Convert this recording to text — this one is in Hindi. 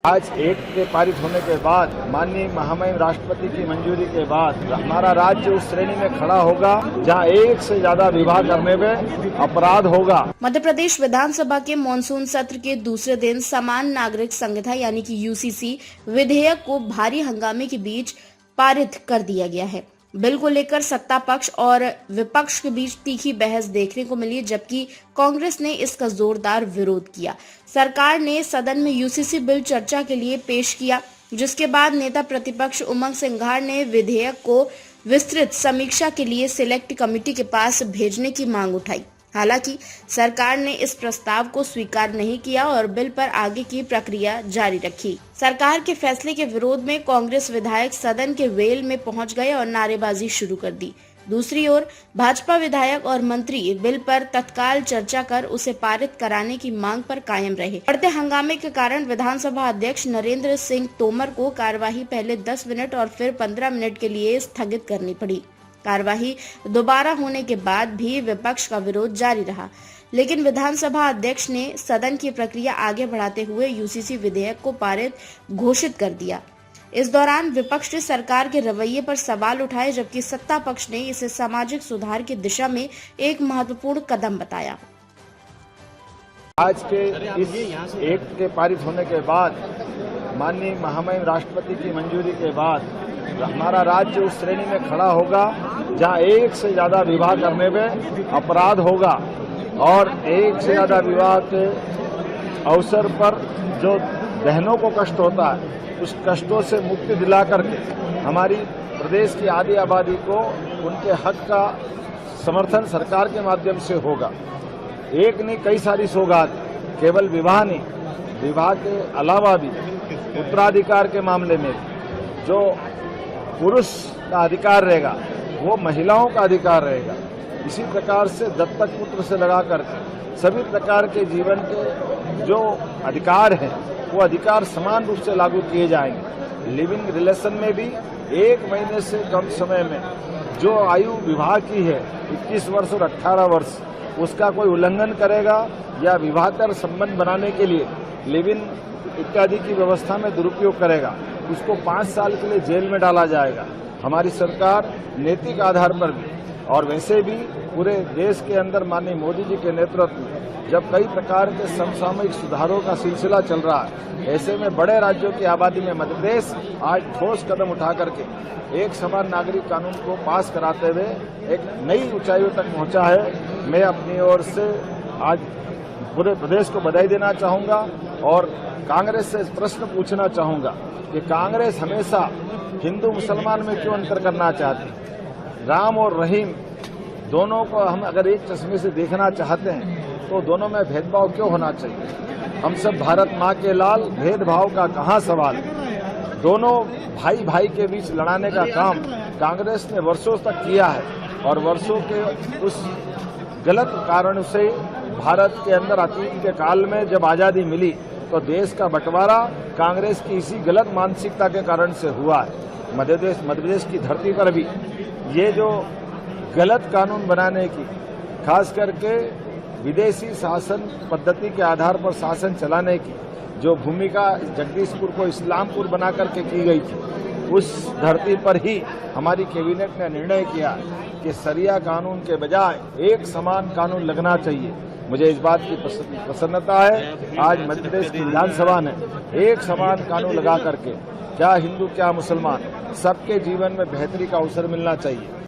आज एक के पारित होने के बाद माननीय महामहिम राष्ट्रपति की मंजूरी के बाद हमारा राज्य उस श्रेणी में खड़ा होगा जहां एक से ज्यादा विवाह करने में अपराध होगा। मध्य प्रदेश विधानसभा के मानसून सत्र के दूसरे दिन समान नागरिक संहिता यानी कि यूसीसी विधेयक को भारी हंगामे के बीच पारित कर दिया गया है। बिल को लेकर सत्ता पक्ष और विपक्ष के बीच तीखी बहस देखने को मिली, जबकि कांग्रेस ने इसका जोरदार विरोध किया। सरकार ने सदन में यूसीसी बिल चर्चा के लिए पेश किया, जिसके बाद नेता प्रतिपक्ष उमंग सिंघार ने विधेयक को विस्तृत समीक्षा के लिए सिलेक्ट कमेटी के पास भेजने की मांग उठाई। हालांकि सरकार ने इस प्रस्ताव को स्वीकार नहीं किया और बिल पर आगे की प्रक्रिया जारी रखी। सरकार के फैसले के विरोध में कांग्रेस विधायक सदन के वेल में पहुंच गए और नारेबाजी शुरू कर दी। दूसरी ओर भाजपा विधायक और मंत्री बिल पर तत्काल चर्चा कर उसे पारित कराने की मांग पर कायम रहे। बढ़ते हंगामे के कारण विधानसभा अध्यक्ष नरेंद्र सिंह तोमर को कार्यवाही पहले 10 मिनट और फिर 15 मिनट के लिए स्थगित करनी पड़ी। कार्यवाही दोबारा होने के बाद भी विपक्ष का विरोध जारी रहा, लेकिन विधानसभा अध्यक्ष ने सदन की प्रक्रिया आगे बढ़ाते हुए यूसीसी विधेयक को पारित घोषित कर दिया। इस दौरान विपक्ष ने सरकार के रवैये पर सवाल उठाए, जबकि सत्ता पक्ष ने इसे सामाजिक सुधार की दिशा में एक महत्वपूर्ण कदम बताया। आज के इस एक के पारित होने के बाद माननीय महामहिम राष्ट्रपति की मंजूरी के बाद हमारा राज्य उस श्रेणी में खड़ा होगा जहां एक से ज्यादा विवाह करने में अपराध होगा और एक से ज्यादा विवाह के अवसर पर जो बहनों को कष्ट होता है उस कष्टों से मुक्ति दिला करके हमारी प्रदेश की आधी आबादी को उनके हक का समर्थन सरकार के माध्यम से होगा। एक नहीं कई सारी सौगात, केवल विवाह नहीं, विवाह के अलावा भी उत्तराधिकार के मामले में जो पुरुष का अधिकार रहेगा वो महिलाओं का अधिकार रहेगा। इसी प्रकार से दत्तक पुत्र से लगा करके सभी प्रकार के जीवन के जो अधिकार हैं वो अधिकार समान रूप से लागू किए जाएंगे। लिविंग रिलेशन में भी 1 महीने से कम समय में जो आयु विवाह की है 21 वर्ष और 18 वर्ष, उसका कोई उल्लंघन करेगा या विवाहतर संबंध बनाने के लिए लिविंग इत्यादि की व्यवस्था में दुरुपयोग करेगा, उसको 5 साल के लिए जेल में डाला जाएगा। हमारी सरकार नैतिक आधार पर भी और वैसे भी पूरे देश के अंदर माननीय मोदी जी के नेतृत्व में जब कई प्रकार के समसामयिक सुधारों का सिलसिला चल रहा है, ऐसे में बड़े राज्यों की आबादी में मध्य प्रदेश आज ठोस कदम उठा करके एक समान नागरिक कानून को पास कराते हुए एक नई ऊंचाइयों तक पहुंचा है। मैं अपनी ओर से आज पूरे प्रदेश को बधाई देना चाहूंगा और कांग्रेस से प्रश्न पूछना चाहूंगा कि कांग्रेस हमेशा हिंदू मुसलमान में क्यों अंतर करना चाहती? राम और रहीम दोनों को हम अगर एक चश्मे से देखना चाहते हैं तो दोनों में भेदभाव क्यों होना चाहिए? हम सब भारत माँ के लाल, भेदभाव का कहाँ सवाल? दोनों भाई भाई के बीच लड़ाने का काम कांग्रेस ने वर्षों तक किया है और वर्षों के उस गलत कारण से भारत के अंदर अतीत के काल में जब आजादी मिली तो देश का बंटवारा कांग्रेस की इसी गलत मानसिकता के कारण से हुआ है। मध्य प्रदेश की धरती पर भी ये जो गलत कानून बनाने की, खास करके विदेशी शासन पद्धति के आधार पर शासन चलाने की जो भूमिका जगदीशपुर को इस्लामपुर बना करके की गई थी, उस धरती पर ही हमारी कैबिनेट ने निर्णय किया कि शरिया कानून के बजाय एक समान कानून लगना चाहिए। मुझे इस बात की प्रसन्नता है आज मध्य प्रदेश की विधानसभा ने एक समान कानून लगा करके क्या हिंदू क्या मुसलमान सबके जीवन में बेहतरी का अवसर मिलना चाहिए।